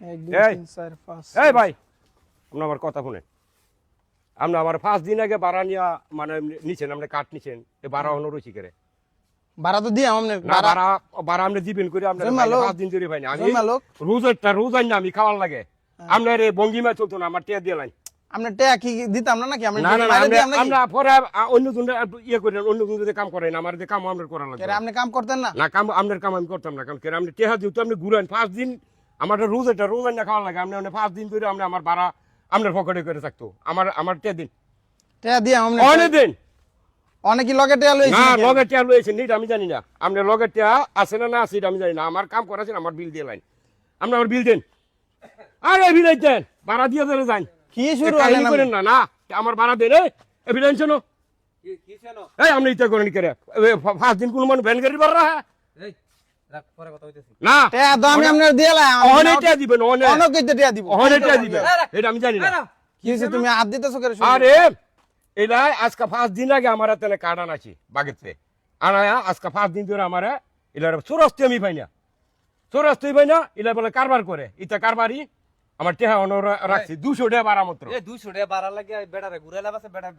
1 2 3 4 5 এই ভাই আপনি আমার কথা শুনেন আপনি আমার 5 দিন আগে ভাড়া নিয়া মানে নিছেন আপনি কাট নিছেন এই ভাড়া হলো রইছি করে ভাড়া তো দিই আমনে না ভাড়া ভাড়া আপনি দিবেন করে আপনি 5 দিন ধরে ভাই না আমি রোজ আইনা আমি খাওয়ার লাগে আপনার এই ভঙ্গিমা চলতো না আমার টিয়া দিয়ে লাইন আমনে টিয়া কি দিতাম না নাকি আমনে না না মাইরে দিই আমরা আমরা পরে অন্য জন ইয়ে করেন অন্য জন যদি কাম করেন আমার যে কাম আপনার করা লাগবে আপনি কাম করতেন না না কাম আপনার কাম আমি করতাম না কারণ কেন আপনি টিয়া দিও তো আপনি ঘুরেন 5 দিন আমার রোজ আইনা খাওয়ার লাগে আপনি 5 দিন ধরে আপনি আমার ভাড়া আপনার পকেটে করে থাকতো আমার টিয়া দিন টিয়া দিই আমনে অনেক দিন অনেক কি লগে টিয়া লইছি না লগে টিয়া লইছেন নিট আমি জানি না আপনি লগে টিয়া আছে না আছে এটা আমি জানি না আমার কাম করাছেন আমার বিল দিয়ে লাইন আপনি আমার বিল দেন আরে বিল দেন ভাড়া দিয়ে ধরে যান কি শুরু হলেন করেন না না আমার ভাড়া দেন এই বিল শোনো কি শোনো এই আপনি ইচ্ছা করেন করে 5 দিন কোন মানুষ ভ্যান গাড়ি ভাড়া এই রাখ পরে কথা হইতেছি না টিয়া তো আমি আপনার দিলাম অনেক টিয়া দিবেন অনেক কইতে টিয়া দিব অনেক টিয়া দিবেন এটা আমি জানি না কি হইছে তুমি হাত দিতেছো করে আরে এটা আজকে 5 দিন আগে আমার হাতে কাটা নাছি বাগেতে আনায়া আজকে 5 দিন ধরে আমার এটা চোরাস্তি আমি পাই না চোরাস্তি পাই না এটা বলে কারবার করে এটা কারবারি আমার টেহা অনর রাখছি 200 টাকা ভাড়া মাত্র এ 200 টাকা ভাড়া লাগে বেড়ারে ঘুরে লাবাছে বেড়া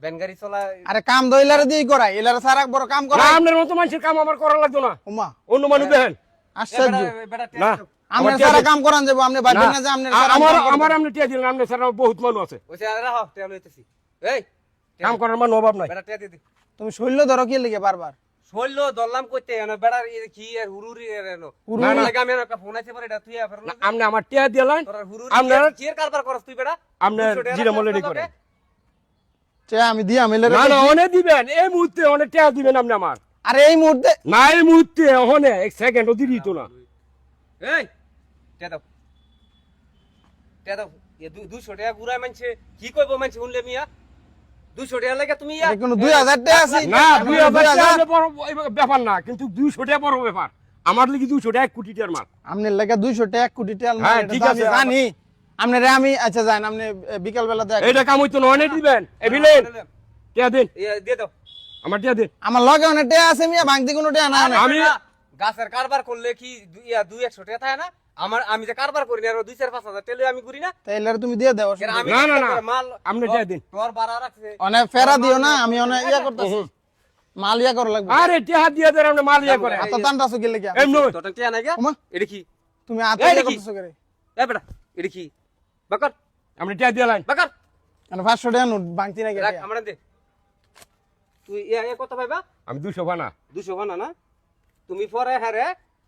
ভ্যান গাড়ি চলা আরে কাম দইলারে দিই করাই এলারে সারা বড় কাম করাই আপনার মতো মানুষের কাম আমার করা লাগতো না ওমা অন্য মানুষ দেখেন আশ্চর্য বেড়া না আমরা সারা কাম করান যাব আপনি বাইরে না যে আপনি সারা আমার আপনি টিয়া দিলেন আপনি সারা বহুত মানুষ আছে ওইসে রাহ টেয়া লইতেছি এই কাম করার মান অভাব নাই বেড়া টেয়া দি তুমি শৈল ধরো কি লাগে বারবার শৈল দল্লাম কইতে এনো বেড়া কি আর হুরুরি এনো হুরুরি? না লাগে আমি একটা ফোন আছে পরে এটা তুই আবার আপনি আমার টিয়া দিলেন তোর হুরুরি আপনার কি এর কারবার করছ তুই বেড়া আপনার 200 টাকা জিরা মলে রাখতে করে হবে? টিয়া আমি দিয়া মেলে না না অনেক দিবেন এই মুহূর্তে অনেক টিয়া দিবেন আপনি আমার আরে এই মুহূর্তে না এই মুহূর্তে অনে এক সেকেন্ডও দিত না এই টেয়া দাও টেয়া দাও এ 200 টাকা ঘুরায় মানছে কি কইবো মানছে শুনলে মিয়া 200 টাকা লাগে তুমি এটা কোনো 2000 টাকা আছে না 2000 টাকা বড় ব্যাপার না কিন্তু 200 টাকা বড় ব্যাপার আমার লাগি 200 টাকা 1 কোটি টাকার মাল আপনার লাগে 200 টাকা 1 কোটি টাকা হ্যাঁ, ঠিক আছে, জানি আপনারে আমি আচ্ছা জান আপনি বিকাল বেলা দেখ এইটা কাম হইতো না অনেক দিবেন এ বিলেন টিয়া দিন এ দিয়ে দাও আমার টিয়া দিন আমার লগে অনেক টাকা আছে মিয়া ভাঙতি কোনো টাকা না আমি গাছের কারবার করলে কি 200 টাকা থাকে না আমি যে কারবার করি না আর 2-4-5 টেলে আমি করি না তাইলে তুমি দিয়ে দাও এর আমি না, না, না। মাল আপনি টিয়া দিন তোর বাড়া রাখছে অনেক ফেরা দিও না আমি অনেক ইয়া করতেছি মাল ইয়া করা লাগবে আরে টিয়া দিয়ে দেন আপনি মাল ইয়া করে এত টানটা সুকি লাগে এমন তোর টিয়া নাই গা ওমা এটা কি তুমি আত এই ইয়া দেখি। করতেছো করে এ বেটা এটা কি বাকর আপনি টিয়া দিয়ে লাইন বাকর মানে 500 টাকা নোট ভাঙতি না রাখ গেছে আমরা দে তুই এ কত পাইবা আমি 200 বানা 200 বানা না তুমি পরে হারে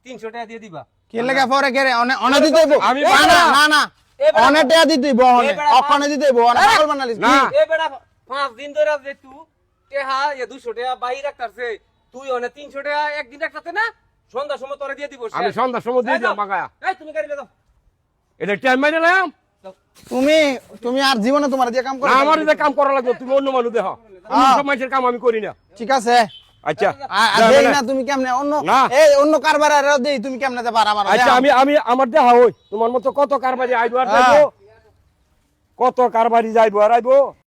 300 টাকা দিয়ে দিবা কি লাগা পরে করে অনেক অনেক দিতে হইব আমি না পারবো না না। না না এবার অনেক টাকা দিতে হইব অনেক এবার অখনে দিতে হইব অনেক পাগল বানালিস না। কি? এ বেটা 5 দিন ধরে যে তুই টেহা এ 200 টাকা বাইরে রাখতাছে তুই অনেক 300 টাকা একদিন রাখতাতে না সন্ধ্যার সময় তোরে দিয়ে দিব আমি সন্ধ্যার সময় দিয়ে দিলাম মাগায়া এই তুমি গাড়ি দাও এটা টাইম মাইনে লাম তুমি তুমি আর জীবনে তোমার দিয়ে কাম করো না আমার এটা কাম করা লাগবে তুমি অন্য মানুষ দেখো অন্য সব মানুষের কাম আমি করি না ঠিক আছে আচ্ছা আর দেই না তুমি কেমনে অন্য না। এই অন্য কারবার আর দেই তুমি কেমনে দে পার আমার আচ্ছা আমি আমার দেখা হই তোমার মতো কত কারবারি আইবো আর যাইবো কত কারবারি যাইবো আর আইবো